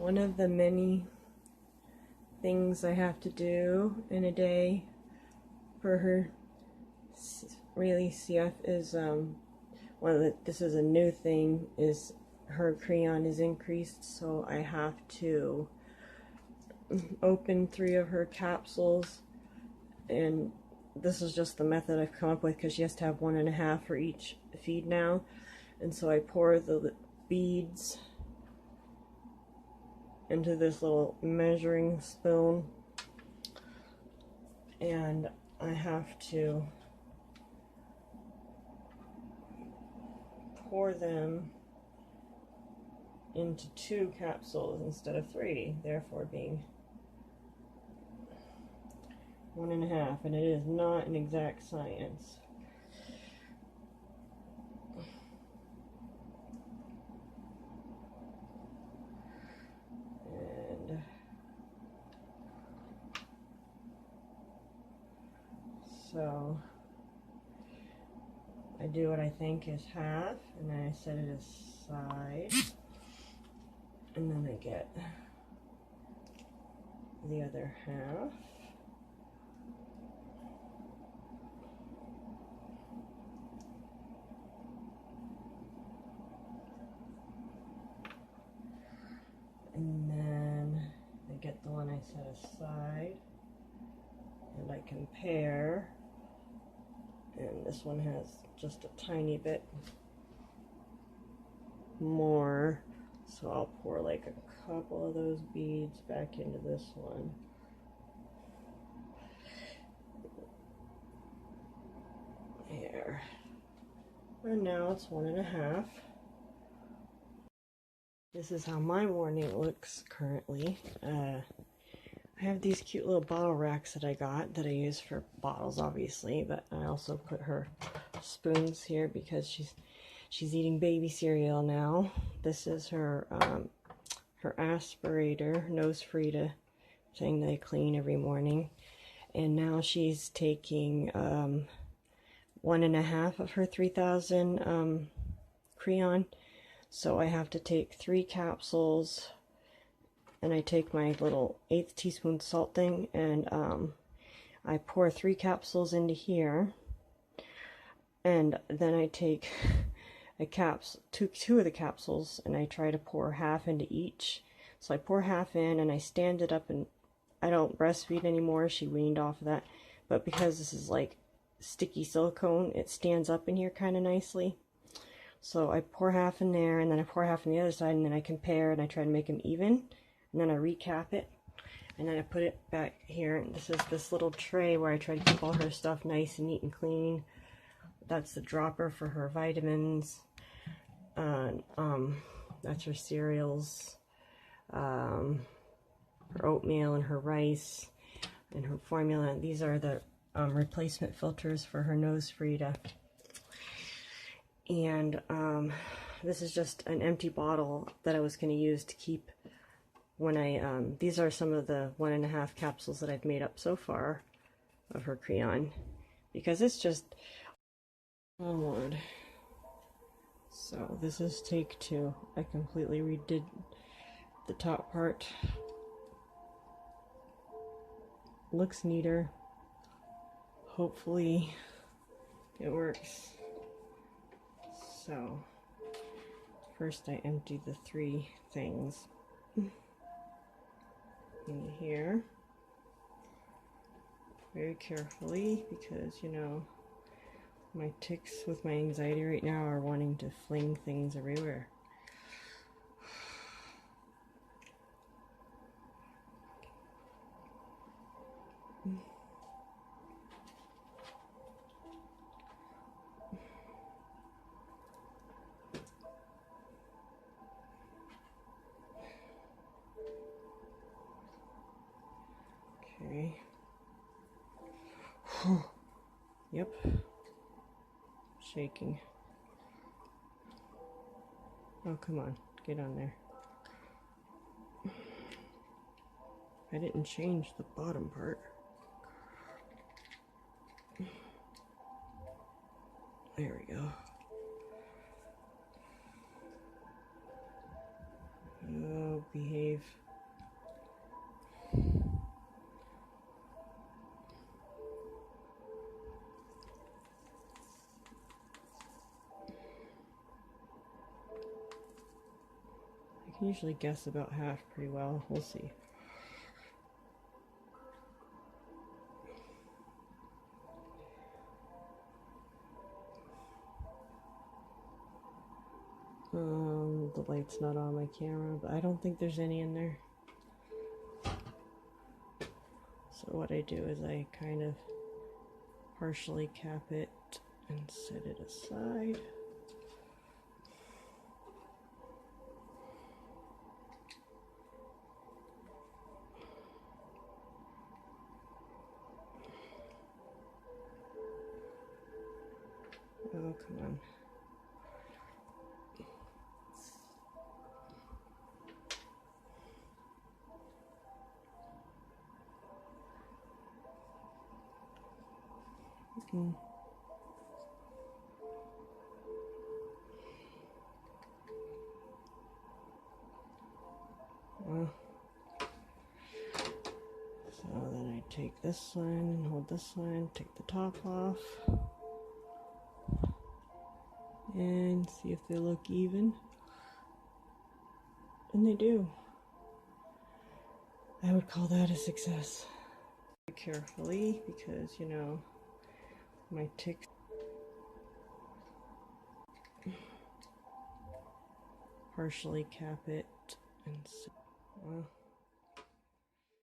One of the many things I have to do in a day for her Rayleigh CF is this is a new thing, is her Creon is increased, so I have to open 3 of her capsules, and this is just the method I've come up with because she has to have 1.5 for each feed now. And so I pour the beads into this little measuring spoon, and I have to pour them into 2 capsules instead of 3, therefore being 1.5, and it is not an exact science. And so I do what I think is half, and then I set it aside, and then I get the other half. And then I get the one I set aside, and I compare, and this one has just a tiny bit more, so I'll pour like a couple of those beads back into this one. There. And now it's 1.5. This is how my morning looks currently. I have these cute little bottle racks that I got that I use for bottles, obviously, but I also put her spoons here because she's eating baby cereal now. This is her her aspirator, nose free thing that I clean every morning, and now she's taking 1.5 of her 3000 Creon. So I have to take 3 capsules, and I take my little 1/8 teaspoon salt thing, and I pour 3 capsules into here, and then I take a two of the capsules, and I try to pour half into each. So I pour half in, and I stand it up, and I don't breastfeed anymore. She weaned off of that, but because this is like sticky silicone, it stands up in here kind of nicely. So I pour half in there, and then I pour half on the other side, and then I compare, and I try to make them even, and then I recap it, and then I put it back here. And this is this little tray where I try to keep all her stuff nice and neat and clean. That's the dropper for her vitamins, that's her cereals, her oatmeal and her rice and her formula. These are the replacement filters for her nose Frida. And this is just an empty bottle that I was going to use to keep when I, these are some of the 1.5 capsules that I've made up so far of her Creon, because it's just, oh Lord. So this is take 2. I completely redid the top part. Looks neater. Hopefully it works. So first I empty the 3 things in here very carefully, because you know my tics with my anxiety right now are wanting to fling things everywhere. Okay. Yep. Shaking. Oh, come on. Get on there. I didn't change the bottom part. There we go. Oh behave. I can usually guess about half pretty well. We'll see. The light's not on my camera, but I don't think there's any in there. So what I do is I kind of partially cap it and set it aside. Oh, come on. Well, so then I take this line and hold this line, take the top off, and see if they look even. And they do. I would call that a success. Carefully, because you know my ticks. Partially cap it and well.